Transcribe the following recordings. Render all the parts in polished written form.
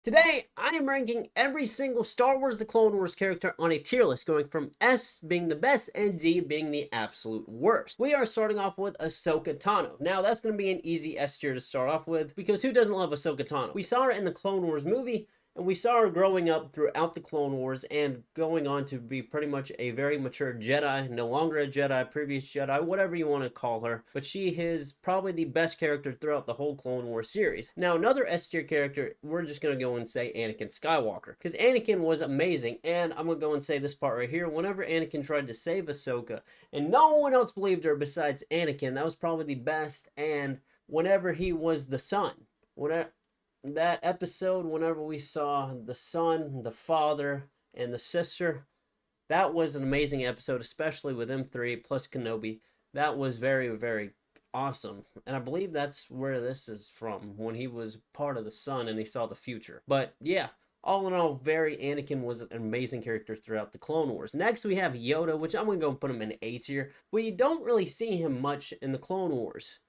Today, I am ranking every single Star Wars The Clone Wars character on a tier list, going from S being the best and D being the absolute worst. We are starting off with Ahsoka Tano. Now, that's going to be an easy S tier to start off with, because who doesn't love Ahsoka Tano? We saw her in the Clone Wars movie, and we saw her growing up throughout the Clone Wars and going on to be pretty much a very mature Jedi, no longer a Jedi, previous Jedi, whatever you want to call her. But she is probably the best character throughout the whole Clone Wars series. Now, another S tier character, we're just going to go and say Anakin Skywalker, because Anakin was amazing. And I'm going to go and say this part right here. Whenever Anakin tried to save Ahsoka, and no one else believed her besides Anakin, that was probably the best. And whenever he was the son, whatever that episode, whenever we saw the son, the father, and the sister, that was an amazing episode, especially with M3 plus Kenobi. That was very, very awesome. And I believe that's where this is from, when he was part of the sun and he saw the future. But yeah, all in all, Anakin was an amazing character throughout the Clone Wars. Next, we have Yoda, which I'm going to go and put him in A tier. We don't really see him much in the Clone Wars.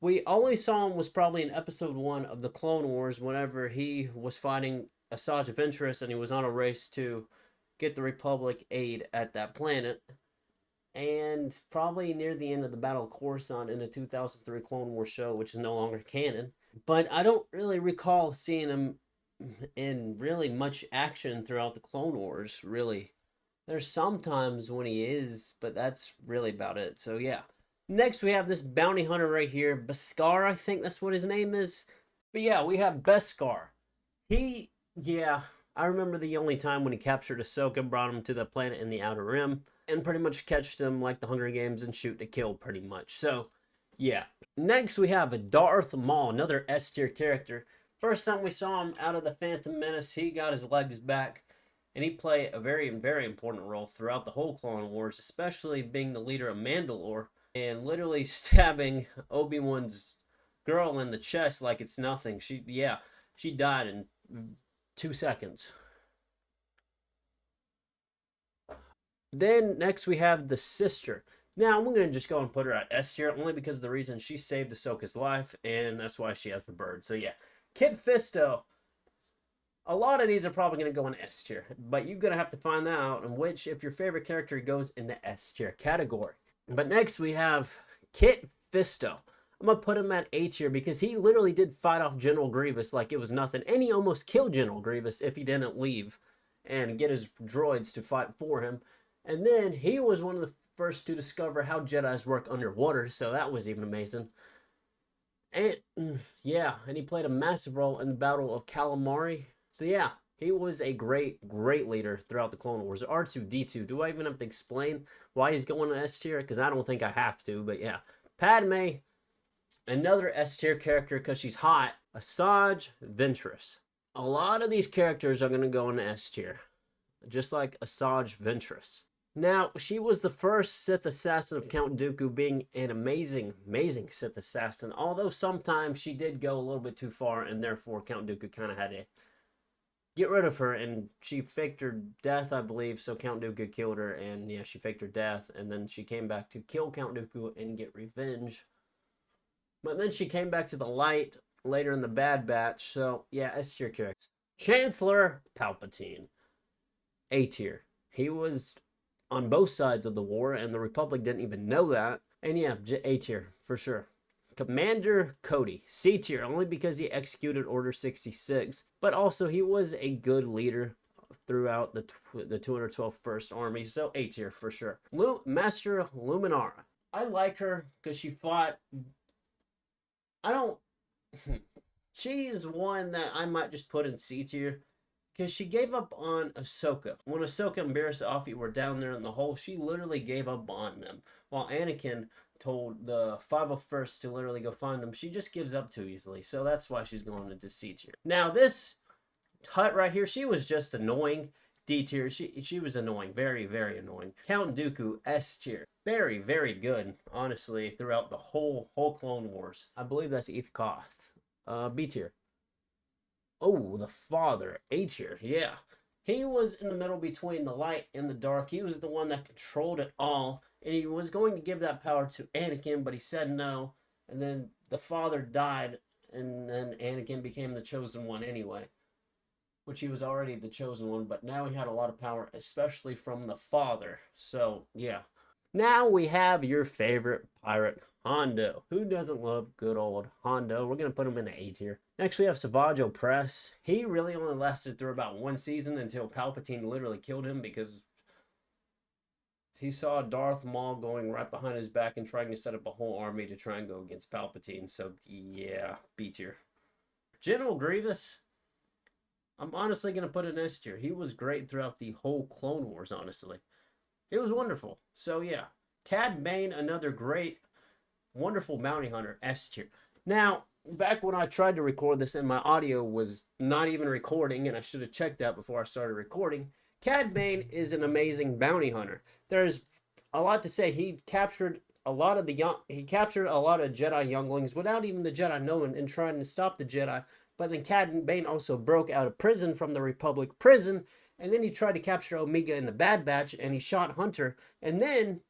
We only saw him was probably in episode 1 of the Clone Wars, whenever he was fighting Asajj Ventress and he was on a race to get the Republic aid at that planet. And probably near the end of the Battle of Coruscant in the 2003 Clone Wars show, which is no longer canon. But I don't really recall seeing him in really much action throughout the Clone Wars, really. There's some times when he is, but that's really about it. So yeah. Next, we have this bounty hunter right here. Beskar, I think that's what his name is. But yeah, we have Beskar. I remember the only time when he captured Ahsoka, brought him to the planet in the Outer Rim, and pretty much catched him like the Hunger Games and shoot to kill, pretty much. So, yeah. Next, we have Darth Maul, another S tier character. First time we saw him out of the Phantom Menace, he got his legs back, and he played a very, very important role throughout the whole Clone Wars, especially being the leader of Mandalore and literally stabbing Obi-Wan's girl in the chest like it's nothing. She died in 2 seconds. Then next we have the sister. Now I'm going to just go and put her at S tier, only because of the reason she saved Ahsoka's life, and that's why she has the bird. So yeah, Kit Fisto. A lot of these are probably going to go in S tier, but you're going to have to find that out in which, if your favorite character goes in the S tier category. But next we have Kit Fisto. I'm going to put him at A tier because he literally did fight off General Grievous like it was nothing. And he almost killed General Grievous if he didn't leave and get his droids to fight for him. And then he was one of the first to discover how Jedis work underwater, so that was even amazing. And yeah, and he played a massive role in the Battle of Calamari. So yeah, he was a great, great leader throughout the Clone Wars. R2-D2. Do I even have to explain why he's going to S tier? Because I don't think I have to, but yeah. Padme, another S tier character because she's hot. Asajj Ventress. A lot of these characters are going to go in S tier, just like Asajj Ventress. Now, she was the first Sith assassin of Count Dooku, being an amazing, amazing Sith assassin. Although sometimes she did go a little bit too far, and therefore Count Dooku kind of had to get rid of her, and she faked her death, I believe, so Count Dooku killed her, and yeah, she faked her death, and then she came back to kill Count Dooku and get revenge. But then she came back to the light later in the Bad Batch, so yeah, S tier character. Chancellor Palpatine, A tier. He was on both sides of the war, and the Republic didn't even know that, and yeah, A tier, for sure. Commander Cody, C tier, only because he executed Order 66, but also he was a good leader throughout the 212th First Army, so A tier for sure. Master Luminara. I like her because she fought. She's one that I might just put in C tier because she gave up on Ahsoka. When Ahsoka and Barriss Offee were down there in the hole, she literally gave up on them, while Anakin told the 501st to literally go find them. She just gives up too easily, so that's why she's going into C tier. Now this Hut right here, she was just annoying. D tier, she was annoying, very, very annoying. Count Dooku, S tier, very, very good, honestly, throughout the whole Clone Wars. I believe that's Eth Koth. B tier. Oh, the father, A tier, yeah. He was in the middle between the light and the dark. He was the one that controlled it all. And he was going to give that power to Anakin, but he said no. And then the father died, and then Anakin became the chosen one anyway. which he was already the chosen one, but now he had a lot of power, especially from the father. So, yeah. Now we have your favorite pirate, Hondo. Who doesn't love good old Hondo? We're going to put him in the A tier. Next, we have Savage Opress. He really only lasted through about one season until Palpatine literally killed him because he saw Darth Maul going right behind his back and trying to set up a whole army to try and go against Palpatine. So, yeah, B tier. General Grievous, I'm honestly going to put in S tier. He was great throughout the whole Clone Wars, honestly. It was wonderful. So, yeah. Cad Bane, another great, wonderful bounty hunter, S tier. Now, back when I tried to record this and my audio was not even recording, and I should have checked that before I started recording, Cad Bane is an amazing bounty hunter. There's a lot to say. He captured a lot of Jedi younglings without even the Jedi knowing and trying to stop the Jedi. But then Cad Bane also broke out of prison from the Republic prison, and then he tried to capture Omega in the Bad Batch, and he shot Hunter. And then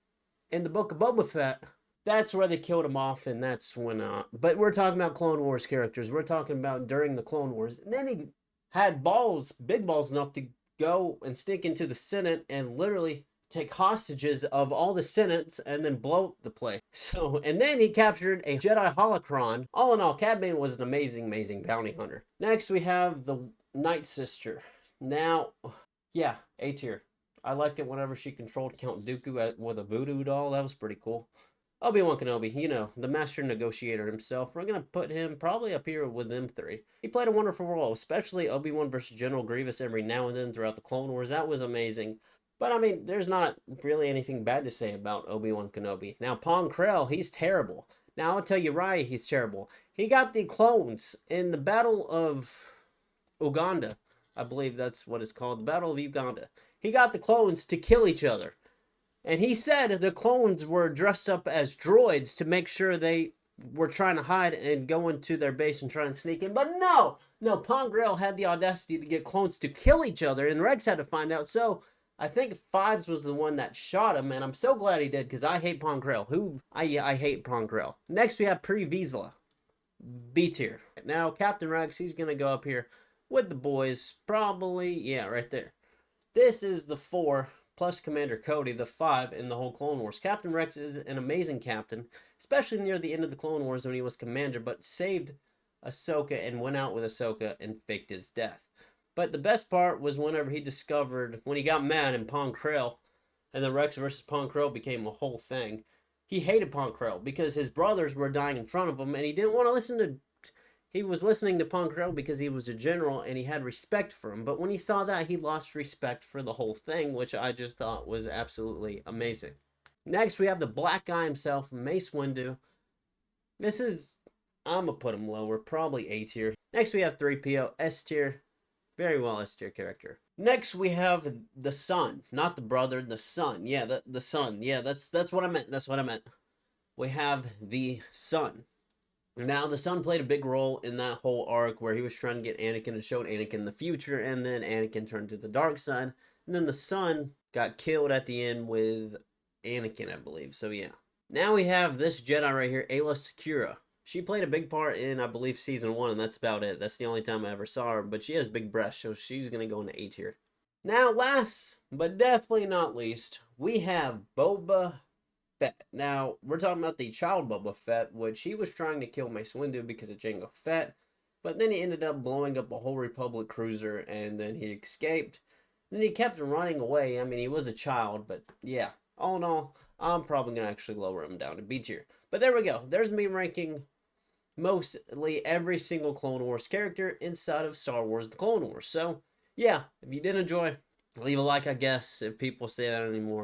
in the Book of Boba Fett, that's where they killed him off, and that's when but we're talking about Clone Wars characters. We're talking about during the Clone Wars. And then he had balls, big balls enough to go and sneak into the Senate and literally take hostages of all the Senates and then blow the place. So, and then he captured a Jedi holocron. All in all, Cad Bane was an amazing, amazing bounty hunter. Next, we have the Night Sister. Now, yeah, A tier. I liked it whenever she controlled Count Dooku with a voodoo doll. That was pretty cool. Obi-Wan Kenobi, you know, the master negotiator himself. We're going to put him probably up here with them three. He played a wonderful role, especially Obi-Wan versus General Grievous every now and then throughout the Clone Wars. That was amazing. But, I mean, there's not really anything bad to say about Obi-Wan Kenobi. Now, Pong Krell, he's terrible. Now, I'll tell you why he's terrible. He got the clones in the Battle of Uganda. I believe that's what it's called, the Battle of Uganda. He got the clones to kill each other. And he said the clones were dressed up as droids to make sure they were trying to hide and go into their base and try and sneak in. But no, Pong Krell had the audacity to get clones to kill each other, and Rex had to find out. So I think Fives was the one that shot him, and I'm so glad he did because I hate Pong Krell. I hate Pong Krell. Next we have Pre Vizsla, B tier. Now Captain Rex, he's gonna go up here with the boys, probably, yeah, right there. This is the 4 plus Commander Cody, the 5 in the whole Clone Wars. Captain Rex is an amazing captain, especially near the end of the Clone Wars when he was commander, but saved Ahsoka and went out with Ahsoka and faked his death. But the best part was whenever he discovered, when he got mad in Pong Krell, and the Rex versus Pong Krell became a whole thing. He hated Pong Krell because his brothers were dying in front of him, and he didn't want to listen to. He was listening to Pong Krell because he was a general and he had respect for him. But when he saw that, he lost respect for the whole thing, which I just thought was absolutely amazing. Next, we have the black guy himself, Mace Windu. This is, I'm going to put him lower, probably A tier. Next, we have 3PO, S tier. Very well S tier character. Next, we have the son, not the brother, the son. Yeah, the son. Yeah, that's what I meant. That's what I meant. We have the son. Now, the son played a big role in that whole arc where he was trying to get Anakin and showed Anakin the future, and then Anakin turned to the dark side, and then the son got killed at the end with Anakin, I believe. So, yeah. Now we have this Jedi right here, Aayla Secura. She played a big part in, I believe, Season 1, and that's about it. That's the only time I ever saw her, but she has big breasts, so she's going to go into A tier. Now, last, but definitely not least, we have Boba Fett. Now, we're talking about the child Boba Fett, which he was trying to kill Mace Windu because of Jango Fett, but then he ended up blowing up a whole Republic cruiser, and then he escaped. Then he kept running away. I mean, he was a child, but yeah. All in all, I'm probably going to actually lower him down to B tier. But there we go. There's me ranking mostly every single Clone Wars character inside of Star Wars The Clone Wars. So, yeah, if you did enjoy, leave a like, I guess, if people say that anymore.